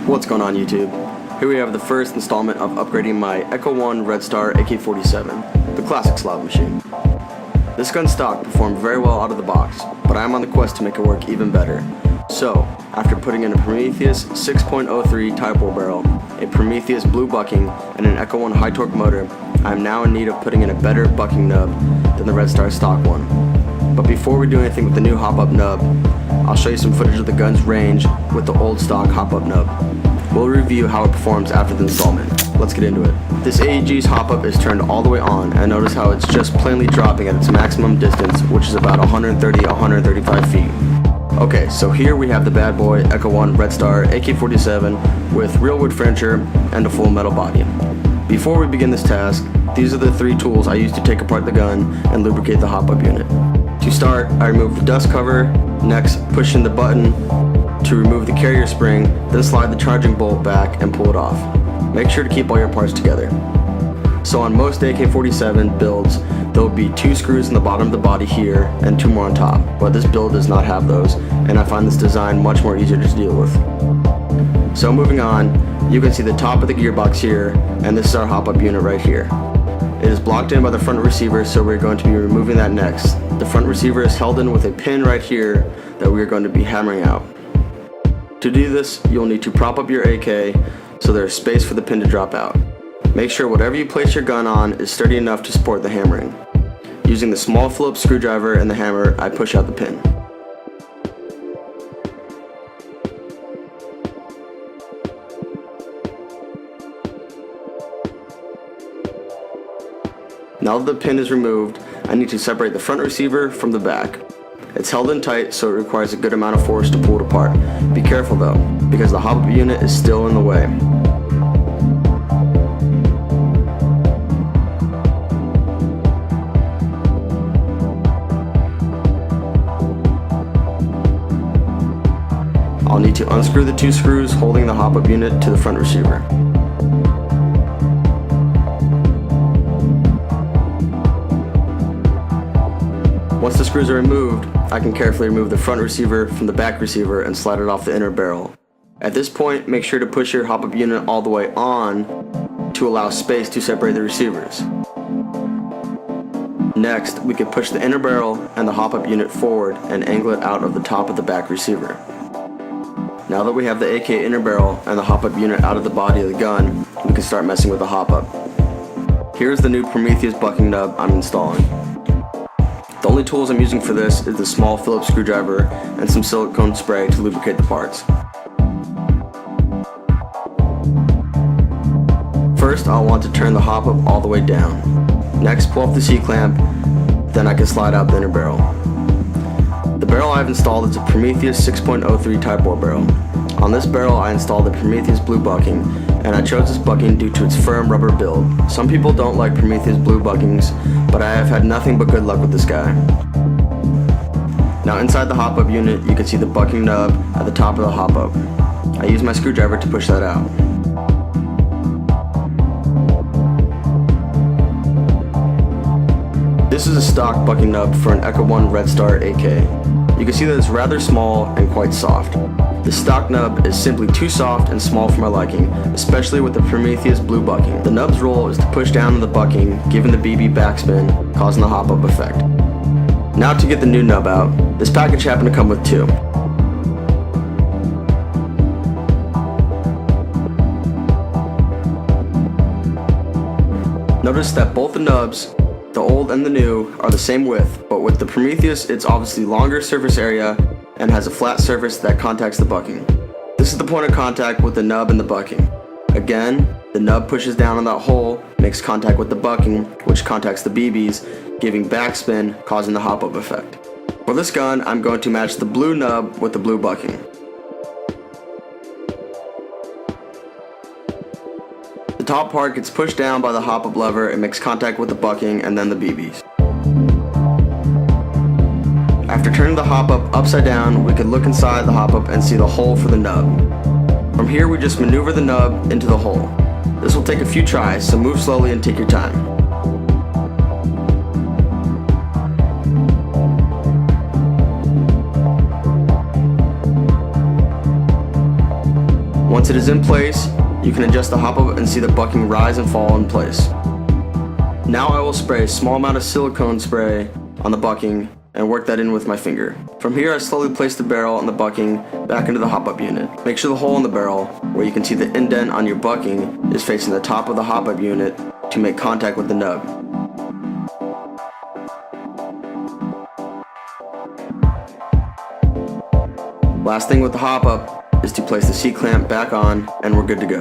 What's going on YouTube? Here we have the first installment of upgrading my Echo 1 Red Star AK-47, the classic slot machine. This gun stock performed very well out of the box, but I am on the quest to make it work even better. So, after putting in a Prometheus 6.03 Type bore barrel, a Prometheus blue bucking, and an Echo 1 high torque motor, I am now in need of putting in a better bucking nub than the Red Star stock one. But before we do anything with the new hop-up nub, I'll show you some footage of the gun's range with the old stock hop-up nub. We'll review how it performs after the installment. Let's get into it. This AEG's hop-up is turned all the way on, and notice how it's just plainly dropping at its maximum distance, which is about 130-135 feet. Okay, so here we have the bad boy Echo 1 Red Star AK-47 with real wood furniture and a full metal body. Before we begin this task, these are the three tools I use to take apart the gun and lubricate the hop-up unit. To start, I remove the dust cover, next push in the button to remove the carrier spring, then slide the charging bolt back and pull it off. Make sure to keep all your parts together. So on most AK-47 builds, there will be 2 screws in the bottom of the body here and 2 more on top, but this build does not have those, and I find this design much more easier to deal with. So moving on, you can see the top of the gearbox here, and this is our hop-up unit right here. It is blocked in by the front receiver, so we're going to be removing that next. The front receiver is held in with a pin right here that we are going to be hammering out. To do this, you'll need to prop up your AK so there is space for the pin to drop out. Make sure whatever you place your gun on is sturdy enough to support the hammering. Using the small Phillips screwdriver and the hammer, I push out the pin. Now that the pin is removed, I need to separate the front receiver from the back. It's held in tight, so it requires a good amount of force to pull it apart. Be careful though, because the hop-up unit is still in the way. I'll need to unscrew the 2 screws holding the hop-up unit to the front receiver. Once the screws are removed, I can carefully remove the front receiver from the back receiver and slide it off the inner barrel. At this point, make sure to push your hop-up unit all the way on to allow space to separate the receivers. Next, we can push the inner barrel and the hop-up unit forward and angle it out of the top of the back receiver. Now that we have the AK inner barrel and the hop-up unit out of the body of the gun, we can start messing with the hop-up. Here's the new Prometheus bucking nub I'm installing. The only tools I'm using for this is the small Phillips screwdriver and some silicone spray to lubricate the parts. First, I'll want to turn the hop-up all the way down. Next, pull off the C-clamp, then I can slide out the inner barrel. The barrel I've installed is a Prometheus 6.03 Type bore barrel. On this barrel I installed the Prometheus blue bucking, and I chose this bucking due to its firm rubber build. Some people don't like Prometheus blue buckings, but I have had nothing but good luck with this guy. Now inside the hop-up unit, you can see the bucking nub at the top of the hop-up. I use my screwdriver to push that out. This is a stock bucking nub for an Echo 1 Red Star AK. You can see that it's rather small and quite soft. The stock nub is simply too soft and small for my liking, especially with the Prometheus blue bucking. The nub's role is to push down on the bucking, giving the BB backspin, causing the hop-up effect. Now to get the new nub out, this package happened to come with 2. Notice that both the nubs, the old and the new, are the same width, but with the Prometheus it's obviously longer surface area and has a flat surface that contacts the bucking. This is the point of contact with the nub and the bucking. Again, the nub pushes down on that hole, makes contact with the bucking, which contacts the BBs, giving backspin, causing the hop-up effect. For this gun, I'm going to match the blue nub with the blue bucking. The top part gets pushed down by the hop-up lever and makes contact with the bucking and then the BBs. After turning the hop-up upside down, we can look inside the hop-up and see the hole for the nub. From here, we just maneuver the nub into the hole. This will take a few tries, so move slowly and take your time. Once it is in place, you can adjust the hop-up and see the bucking rise and fall in place. Now I will spray a small amount of silicone spray on the bucking and work that in with my finger. From here, I slowly place the barrel and the bucking back into the hop-up unit. Make sure the hole in the barrel, where you can see the indent on your bucking, is facing the top of the hop-up unit to make contact with the nub. Last thing with the hop-up is to place the C-clamp back on, and we're good to go.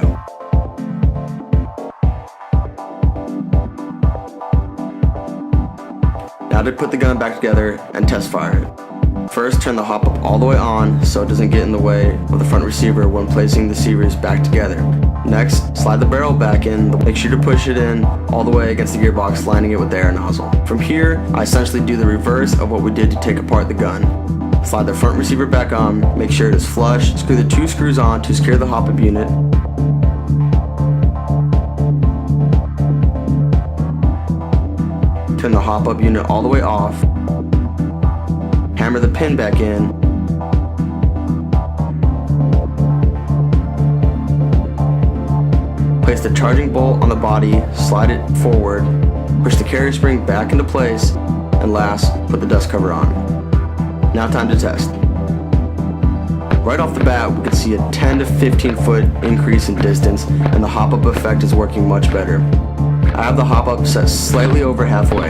Now to put the gun back together and test fire it. First, turn the hop-up all the way on so it doesn't get in the way of the front receiver when placing the C-rings back together. Next, slide the barrel back in. Make sure to push it in all the way against the gearbox, lining it with the air nozzle. From here, I essentially do the reverse of what we did to take apart the gun. Slide the front receiver back on, make sure it is flush, screw the 2 screws on to secure the hop-up unit. Turn the hop-up unit all the way off. Hammer the pin back in. Place the charging bolt on the body, slide it forward, push the carrier spring back into place, and last, put the dust cover on. Now time to test. Right off the bat, we can see a 10 to 15 foot increase in distance, and the hop-up effect is working much better. I have the hop-up set slightly over halfway.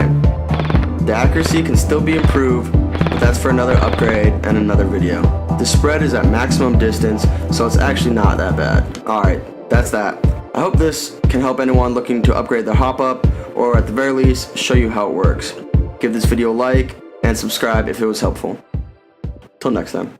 The accuracy can still be improved, but that's for another upgrade and another video. The spread is at maximum distance, so it's actually not that bad. Alright, that's that. I hope this can help anyone looking to upgrade their hop-up, or at the very least, show you how it works. Give this video a like, and subscribe if it was helpful. Till next time.